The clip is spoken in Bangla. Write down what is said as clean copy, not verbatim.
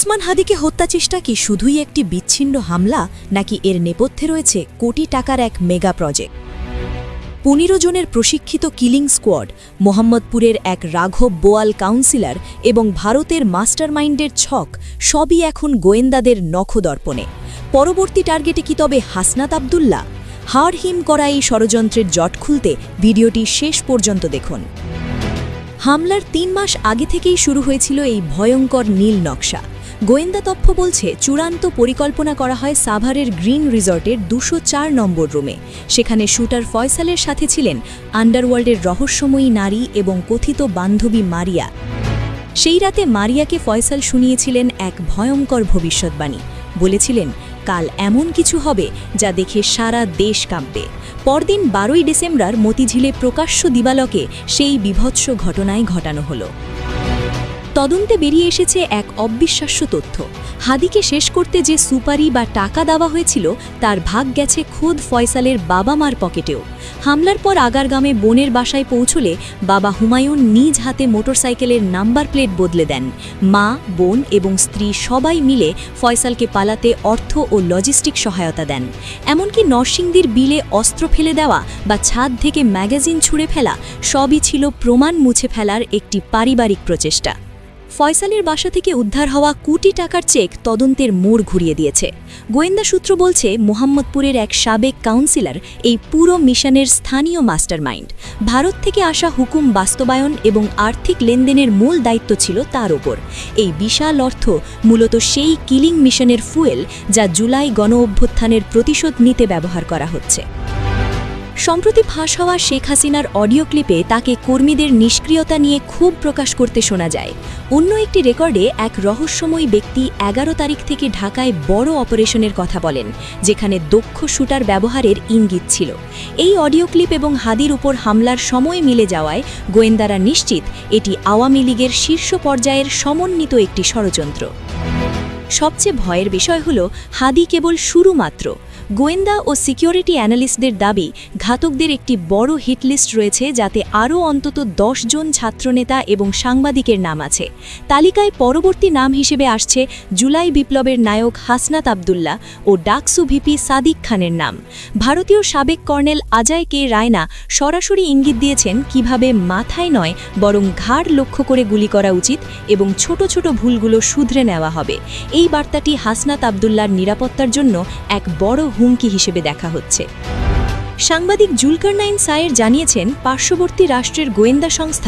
ওসমান হাদিকে হত্যা চেষ্টা কি শুধুই একটি বিচ্ছিন্ন হামলা নাকি এর নেপথ্যে রয়েছে কোটি টাকার এক মেগা প্রজেক্ট? ১৫ জনের প্রশিক্ষিত কিলিং স্কোয়াড, মোহাম্মদপুরের এক রাঘব বোয়াল কাউন্সিলর এবং ভারতের মাস্টারমাইন্ডের ছক সবই এখন গোয়েন্দাদের নখদর্পণে। পরবর্তী টার্গেটে কি তবে হাসনাত আবদুল্লাহ? হাড় হিম করা এই ষড়যন্ত্রের জট খুলতে ভিডিওটি শেষ পর্যন্ত দেখুন। হামলার ৩ মাস আগে থেকেই শুরু হয়েছিল এই ভয়ঙ্কর নীল নকশা। গোয়েন্দা তথ্য বলছে চূড়ান্ত পরিকল্পনা করা হয় সাভারের গ্রিন রিসর্টের ২০৪ নম্বর রুমে। সেখানে শুটার ফয়সালের সাথে ছিলেন আন্ডারওয়ার্ল্ডের রহস্যময়ী নারী এবং কথিত বান্ধবী মারিয়া। সেই রাতে মারিয়াকে ফয়সাল শুনিয়েছিলেন এক ভয়ঙ্কর ভবিষ্যৎবাণী। বলেছিলেন, কাল এমন কিছু হবে যা দেখে সারা দেশ কাঁপবে। পরদিন ১২ই ডিসেম্বর মতিঝিলে প্রকাশ্য দিবালোকে সেই বীভৎস ঘটনায় ঘটানো হলো। তদন্তে বেরিয়ে এসেছে এক অবিশ্বাস্য তথ্য। হাদিকে শেষ করতে যে সুপারি বা টাকা দেওয়া হয়েছিল তার ভাগ গেছে খোদ ফয়সালের বাবা মার পকেটেও। হামলার পর আগারগামে বোনের বাসায় পৌঁছলে বাবা হুমায়ুন নিজ হাতে মোটরসাইকেলের নাম্বার প্লেট বদলে দেন। মা, বোন এবং স্ত্রী সবাই মিলে ফয়সালকে পালাতে অর্থ ও লজিস্টিক সহায়তা দেন। এমনকি নরসিংদীর বিলে অস্ত্র ফেলে দেওয়া বা ছাদ থেকে ম্যাগাজিন ছুঁড়ে ফেলা সবই ছিল প্রমাণ মুছে ফেলার একটি পারিবারিক প্রচেষ্টা। ফয়সালের বাসা থেকে উদ্ধার হওয়া কোটি টাকার চেক তদন্তের মোড় ঘুরিয়ে দিয়েছে। গোয়েন্দা সূত্র বলছে মোহাম্মদপুরের এক সাবেক কাউন্সিলর এই পুরো মিশনের স্থানীয় মাস্টারমাইন্ড। ভারত থেকে আসা হুকুম বাস্তবায়ন এবং আর্থিক লেনদেনের মূল দায়িত্ব ছিল তার ওপর। এই বিশাল অর্থ মূলত সেই কিলিং মিশনের ফুয়েল যা জুলাই গণ অভ্যুত্থানের প্রতিশোধ নিতে ব্যবহার করা হচ্ছে। সম্প্রতি ফাঁস হওয়া শেখ হাসিনার অডিও ক্লিপে তাকে কর্মীদের নিষ্ক্রিয়তা নিয়ে ক্ষোভ প্রকাশ করতে শোনা যায়। অন্য একটি রেকর্ডে এক রহস্যময়ী ব্যক্তি ১১ তারিখ থেকে ঢাকায় বড় অপারেশনের কথা বলেন, যেখানে দক্ষ শুটার ব্যবহারের ইঙ্গিত ছিল। এই অডিও ক্লিপ এবং হাদির উপর হামলার সময় মিলে যাওয়ায় গোয়েন্দারা নিশ্চিত এটি আওয়ামী লীগের শীর্ষ পর্যায়ের সমন্বিত একটি ষড়যন্ত্র। সবচেয়ে ভয়ের বিষয় হল হাদি কেবল শুরু মাত্র। গোয়েন্দা ও সিকিউরিটি অ্যানালিস্টদের দাবি, ঘাতকদের একটি বড় হিটলিস্ট রয়েছে যাতে আরও অন্তত ১০ জন ছাত্রনেতা এবং সাংবাদিকের নাম আছে। তালিকায় পরবর্তী নাম হিসেবে আসছে জুলাই বিপ্লবের নায়ক হাসনাত আবদুল্লাহ ও ডাকসু ভিপি সাদিক খানের নাম। ভারতীয় সাবেক কর্নেল অজয় কে রায়না সরাসরি ইঙ্গিত দিয়েছেন কিভাবে মাথায় নয় বরং ঘাড় লক্ষ্য করে গুলি করা উচিত এবং ছোট ছোট ভুলগুলো শুধরে নেওয়া হবে। এই বার্তাটি হাসনাত আবদুল্লাহর নিরাপত্তার জন্য এক বড় হুমকি হিসেবে দেখা হচ্ছে। সাংবাদিক জুলকারনাইন সায়ের জানিয়েছেন, পার্শ্ববর্তী রাষ্ট্রের গোয়েন্দা সংস্থা